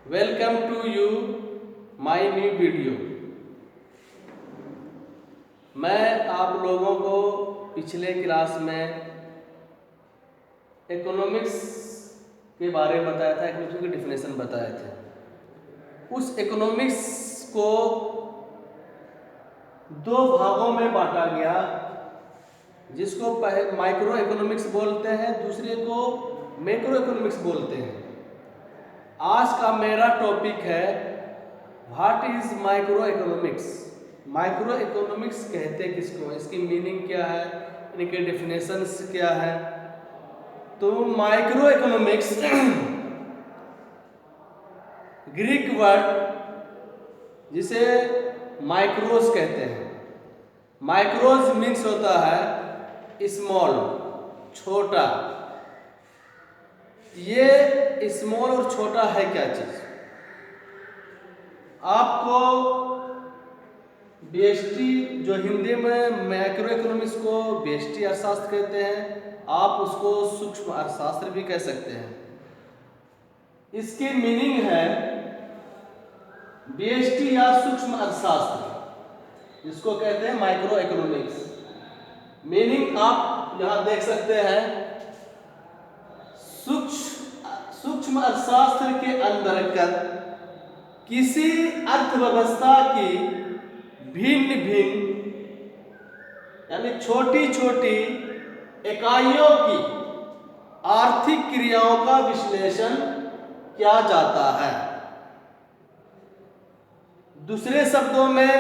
Welcome to you my new video. मैं आप लोगों को पिछले क्लास में इकोनॉमिक्स के बारे में बताया था, इकोनॉमिक्स की डिफिनेशन बताए थे। उस इकोनॉमिक्स को दो भागों में बांटा गया, जिसको माइक्रो इकोनॉमिक्स बोलते हैं, दूसरे को मैक्रो इकोनॉमिक्स बोलते हैं। आज का मेरा टॉपिक है what is micro economics. Micro economics कहते किसको, इसकी मीनिंग क्या है, इनके डेफिनेशंस क्या है। तो माइक्रो इकोनॉमिक्स ग्रीक वर्ड जिसे माइक्रोस कहते हैं। माइक्रोस मीन्स होता है स्मॉल, छोटा। ये स्मॉल और छोटा है क्या चीज? आपको बीएसटी, जो हिंदी में मैक्रो इकोनॉमिक्स को बीएसटी अर्थशास्त्र कहते हैं, आप उसको सूक्ष्म अर्थशास्त्र भी कह सकते हैं। इसकी मीनिंग है बीएसटी या सूक्ष्म अर्थशास्त्र, जिसको कहते हैं माइक्रो इकोनॉमिक्स। मीनिंग आप यहां देख सकते हैं। सूक्ष्म अर्थशास्त्र के अंतर्गत किसी अर्थव्यवस्था की भिन्न भिन्न यानी छोटी छोटी इकाइयों की आर्थिक क्रियाओं का विश्लेषण किया जाता है। दूसरे शब्दों में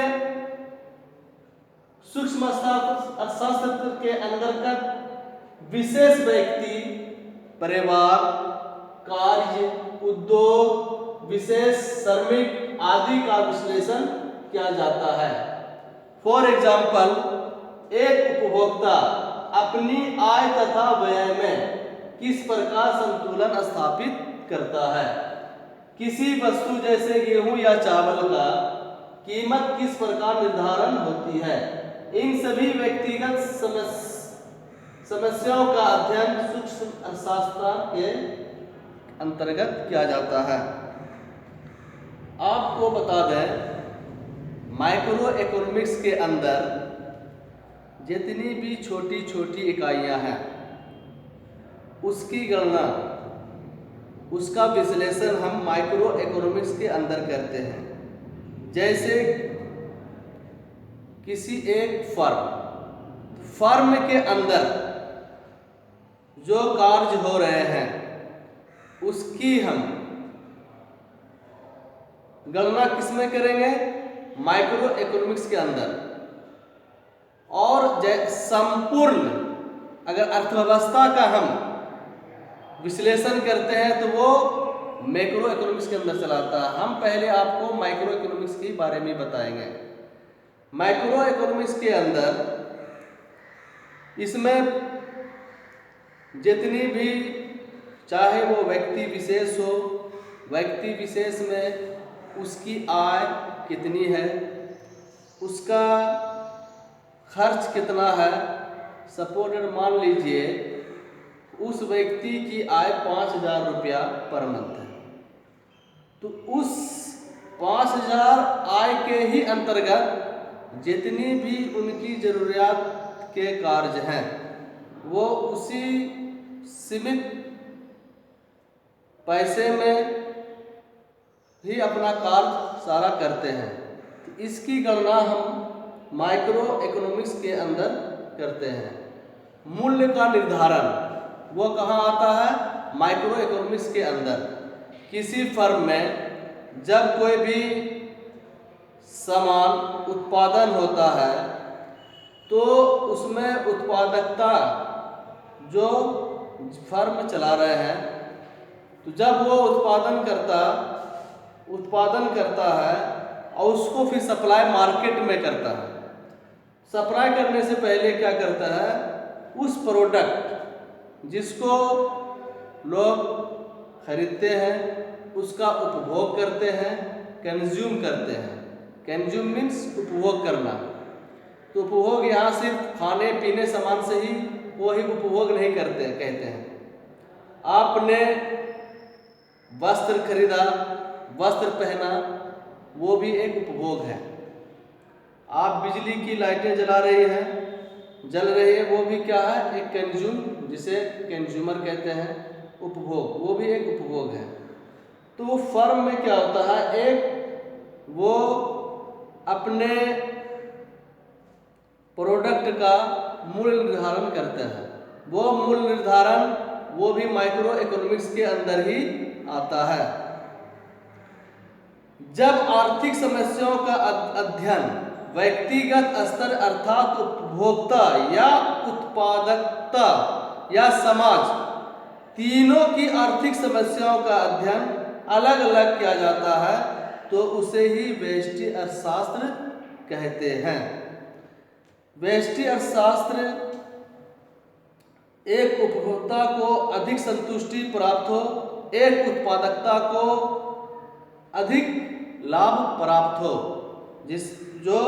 सूक्ष्म अर्थशास्त्र के अंतर्गत विशेष व्यक्ति, परिवार, कार्य, उद्योग, विशेष श्रमिक आदि का विश्लेषण किया जाता है। फॉर एग्जाम्पल, एक उपभोक्ता अपनी आय तथा व्यय में किस प्रकार संतुलन स्थापित करता है। किसी वस्तु जैसे गेहूं या चावल का कीमत किस प्रकार निर्धारण होती है। इन सभी व्यक्तिगत समस्याओं का अध्ययन सूक्ष्म अर्थशास्त्र के अंतर्गत किया जाता है। आपको बता दें, माइक्रो इकोनॉमिक्स के अंदर जितनी भी छोटी छोटी इकाइयां हैं, उसकी गणना, उसका विश्लेषण हम माइक्रो इकोनॉमिक्स के अंदर करते हैं। जैसे किसी एक फर्म के अंदर जो कार्य हो रहे हैं, उसकी हम गणना किसमें करेंगे? माइक्रो इकोनॉमिक्स के अंदर। और संपूर्ण अगर अर्थव्यवस्था का हम विश्लेषण करते हैं तो वो मैक्रो इकोनॉमिक्स के अंदर चलाता है। हम पहले आपको माइक्रो इकोनॉमिक्स के बारे में बताएंगे। माइक्रो इकोनॉमिक्स के अंदर इसमें जितनी भी, चाहे वो व्यक्ति विशेष हो, व्यक्ति विशेष में उसकी आय कितनी है, उसका खर्च कितना है। सपोर्टेड मान लीजिए उस व्यक्ति की आय 5,000 रुपया पर मंथ है, तो उस 5,000 आय के ही अंतर्गत जितनी भी उनकी जरूरियात के कार्य हैं, वो उसी सीमित पैसे में ही अपना कार्य सारा करते हैं। तो इसकी गणना हम माइक्रो इकोनॉमिक्स के अंदर करते हैं। मूल्य का निर्धारण वो कहाँ आता है? माइक्रो इकोनॉमिक्स के अंदर। किसी फर्म में जब कोई भी सामान उत्पादन होता है तो उसमें उत्पादकता जो फर्म चला रहे हैं, तो जब वो उत्पादन करता है और उसको फिर सप्लाई मार्केट में करता है। सप्लाई करने से पहले क्या करता है? उस प्रोडक्ट जिसको लोग खरीदते हैं उसका उपभोग करते हैं, कंज्यूम करते हैं। कंज्यूम मीन्स उपभोग करना। तो उपभोग यहाँ सिर्फ खाने पीने सामान से ही वो ही उपभोग नहीं करते कहते हैं। आपने वस्त्र खरीदा, वस्त्र पहना, वो भी एक उपभोग है। आप बिजली की लाइटें जला रही हैं, जल रही है, वो भी क्या है, एक कंज्यूम, जिसे कंज्यूमर कहते हैं, उपभोग, वो भी एक उपभोग है। तो वो फर्म में क्या होता है, एक वो अपने प्रोडक्ट का मूल्य निर्धारण करते हैं। वो मूल्य निर्धारण वो भी माइक्रो इकोनॉमिक्स के अंदर ही आता है। जब आर्थिक समस्याओं का अध्ययन व्यक्तिगत स्तर अर्थात उपभोक्ता या उत्पादकता या समाज, तीनों की आर्थिक समस्याओं का अध्ययन अलग अलग किया जाता है, तो उसे ही व्यष्टि अर्थशास्त्र कहते हैं। व्यष्टि अर्थशास्त्र एक उपभोक्ता को अधिक संतुष्टि प्राप्त हो, एक उत्पादकता को अधिक लाभ प्राप्त हो, जो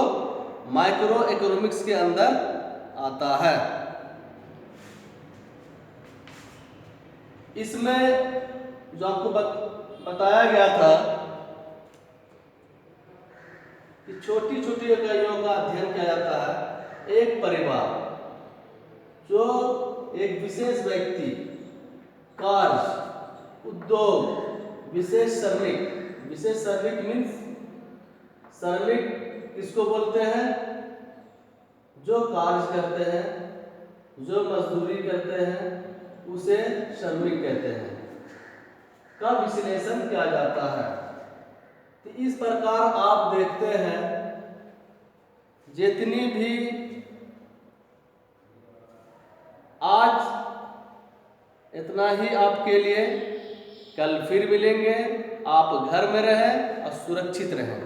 माइक्रो इकोनॉमिक्स के अंदर आता है। इसमें जो आपको बताया गया था कि छोटी छोटी इकाइयों का अध्ययन किया जाता है। एक परिवार, जो एक विशेष व्यक्ति, कार्य, उद्योग, विशेष श्रमिक, विशेष श्रमिक मीन्स, श्रमिक किसको बोलते हैं, जो कार्य करते हैं, जो मजदूरी करते हैं, उसे श्रमिक कहते हैं, का विश्लेषण किया जाता है। तो इस प्रकार आप देखते हैं जितनी भी आज इतना ही आपके लिए, कल फिर मिलेंगे। आप घर में रहें और सुरक्षित रहें।